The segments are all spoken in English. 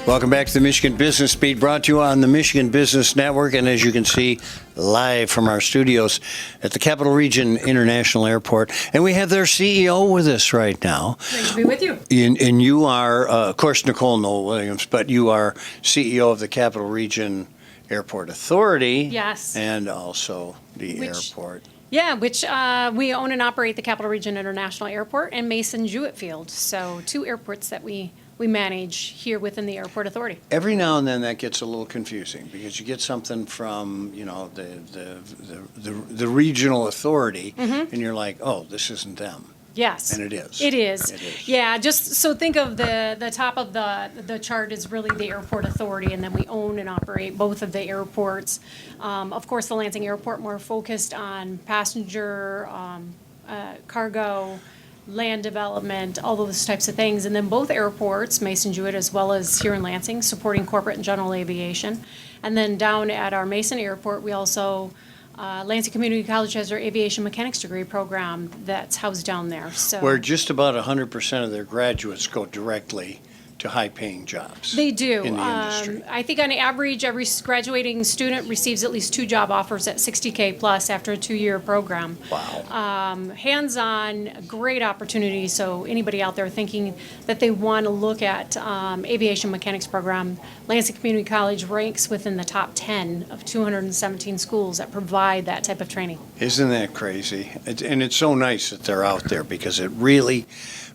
Welcome back to the Michigan Business Beat, brought to you on the Michigan Business Network, and as you can see, live from our studios at the Capital Region International Airport. And we have their CEO with us right now. Great to be with you. And you are, of course, Nicole Noll-Williams, but you are CEO of the Capital Region Airport Authority. Yes. And also the airport. Yeah, which we own and operate the Capital Region International Airport and Mason Jewett Field. So two airports that we manage here within the Airport Authority. Every now and then that gets a little confusing because you get something from, you know, the regional authority, and you're like, oh, this isn't them. Yes. And it is. It is. It is. Yeah, just so think of the top of the chart is really the Airport Authority, and then we own and operate both of the airports. Of course, the Lansing Airport more focused on passenger, cargo, land development, all those types of things. And then both airports, Mason Jewett as well as here in Lansing, supporting corporate and general aviation. And then down at our Mason Airport, we also, Lansing Community College has their aviation mechanics degree program that's housed down there. So Where just about 100% of their graduates go directly to high-paying jobs. they do. In the industry. I think on average, every graduating student receives at least 2 job offers at $60K plus after a 2-year program. Wow. Hands-on, great opportunity. So anybody out there thinking that they want to look at aviation mechanics program, Lansing Community College ranks within the top 10 of 217 schools that provide that type of training. Isn't that crazy? And it's so nice that they're out there because it really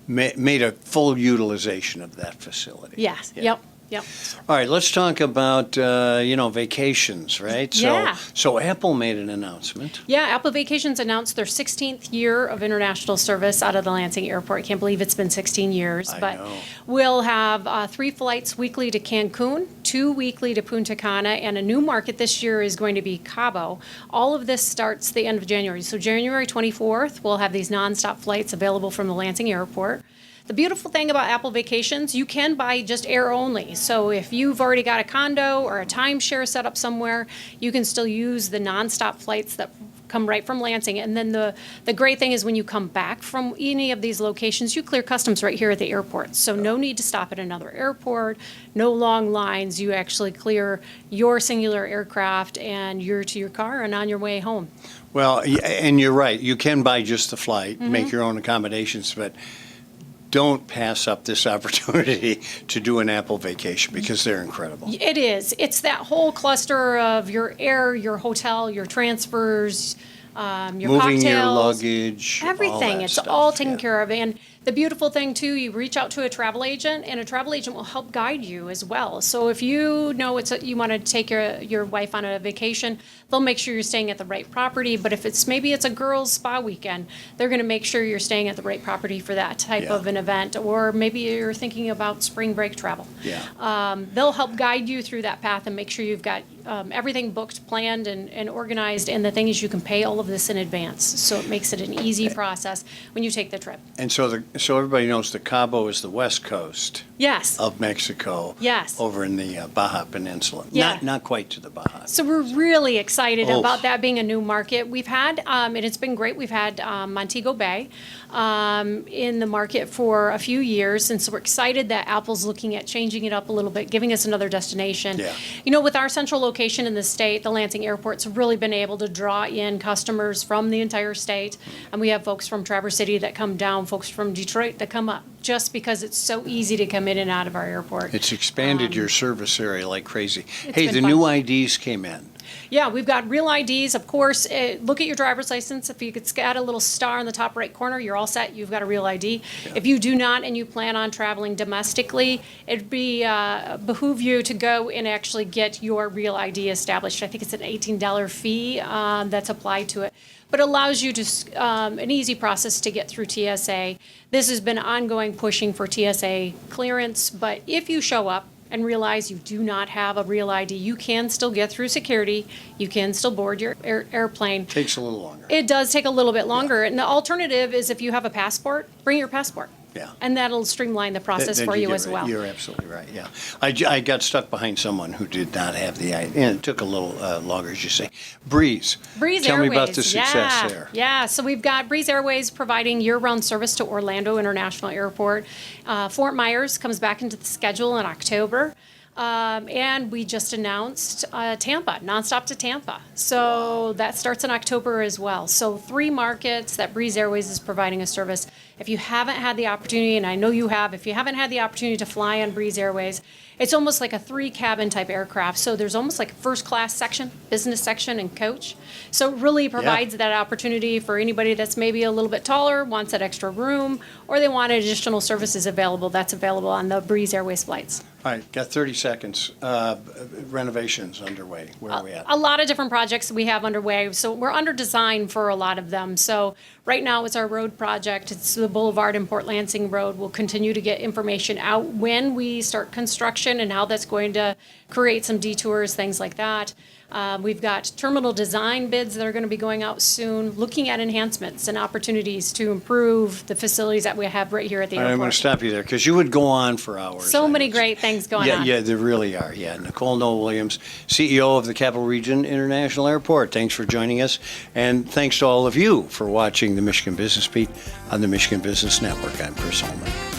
made a full utilization of that facility. Yes. Yeah. Yep. All right, let's talk about, vacations, right? Yeah. So Apple made an announcement. Yeah, Apple Vacations announced their 16th year of international service out of the Lansing Airport. I can't believe it's been 16 years. I But know. we'll have 3 flights weekly to Cancun, 2 weekly to Punta Cana, and a new market this year is going to be Cabo. All of this starts the end of January. So January 24th, we'll have these nonstop flights available from the Lansing Airport. The beautiful thing about Apple Vacations, you can buy just air only. So if you've already got a condo or a timeshare set up somewhere, you can still use the nonstop flights that come right from Lansing. And then the great thing is when you come back from any of these locations, you clear customs right here at the airport. So no need to stop at another airport, no long lines. You actually clear your singular aircraft and you're to your car and on your way home. Well, and you're right. You can buy just the flight, make your own accommodations, but don't pass up this opportunity to do an Apple vacation because they're incredible. It is. It's that whole cluster of your air, your hotel, your transfers, your Moving cocktails. your luggage, all Everything. that It's stuff, all taken yeah. care of. And the beautiful thing, too, you reach out to a travel agent, and a travel agent will help guide you as well. So if you know you want to take your wife on a vacation, they'll make sure you're staying at the right property. But if maybe it's a girls' spa weekend, they're going to make sure you're staying at the right property for that type Yeah. of an event. Or maybe you're thinking about spring break travel. Yeah. They'll help guide you through that path and make sure you've got everything booked, planned, and organized. And the thing is, you can pay all of this in advance, so it makes it an easy process when you take the trip. And so everybody knows the Cabo is the west coast Yes. of Mexico. Yes. Over in the Baja Peninsula. Yeah. Not quite to the Baja. So we're really excited Oh. about that being a new market. We've had, and it's been great, we've had Montego Bay in the market for a few years, and so we're excited that Apple's looking at changing it up a little bit, giving us another destination. Yeah. You know, with our central location in the state, the Lansing Airport's really been able to draw in customers from the entire state, and we have folks from Traverse City that come down, folks from Detroit that come up, just because it's so easy to come in and out of our airport. It's expanded your service area like crazy. It's Hey, been the fun. new IDs came in. Yeah, we've got real IDs, of course. Look at your driver's license. If it's got a little star in the top right corner, you're all set. You've got a real ID. If you do not and you plan on traveling domestically, it'd behoove you to go and actually get your real ID established. I think it's an $18 fee that's applied to it. But it allows you to an easy process to get through TSA. This has been ongoing pushing for TSA clearance, but if you show up and realize you do not have a real ID, you can still get through security. You can still board your airplane. Takes a little longer. It does take a little bit longer. And the alternative is if you have a passport, bring your passport. Yeah. And that'll streamline the process Then for you get as right. well. You're absolutely right, yeah. I got stuck behind someone who did not have the ID, and it took a little longer, as you say. Breeze. Breeze Tell Airways. me about the success there. Yeah, so we've got Breeze Airways providing year-round service to Orlando International Airport. Fort Myers comes back into the schedule in October. And we just announced Tampa, nonstop to Tampa. So that starts in October as well. So 3 markets that Breeze Airways is providing a service. If you haven't had the opportunity, and I know you have, if you haven't had the opportunity to fly on Breeze Airways, it's almost like a 3-cabin type aircraft. So there's almost like a first class section, business section, and coach. So it really provides that opportunity for anybody that's maybe a little bit taller, wants that extra room, or they want additional services available. That's available on the Breeze Airways flights. All right, got 30 seconds. Renovations underway. Where are we at? A lot of different projects we have underway. So we're under design for a lot of them. So right now it's our road project. It's the Boulevard and Port Lansing Road. We'll continue to get information out when we start construction and how that's going to create some detours, things like that. We've got terminal design bids that are going to be going out soon, looking at enhancements and opportunities to improve the facilities that we have right here at the I'm going airport. to stop you there because you would go on for hours. So on many this. great things going on. Yeah, there really are. Yeah, Nicole Noll-Williams, CEO of the Capital Region International Airport. Thanks for joining us, and thanks to all of you for watching the Michigan Business Beat on the Michigan Business Network. I'm Chris Holman.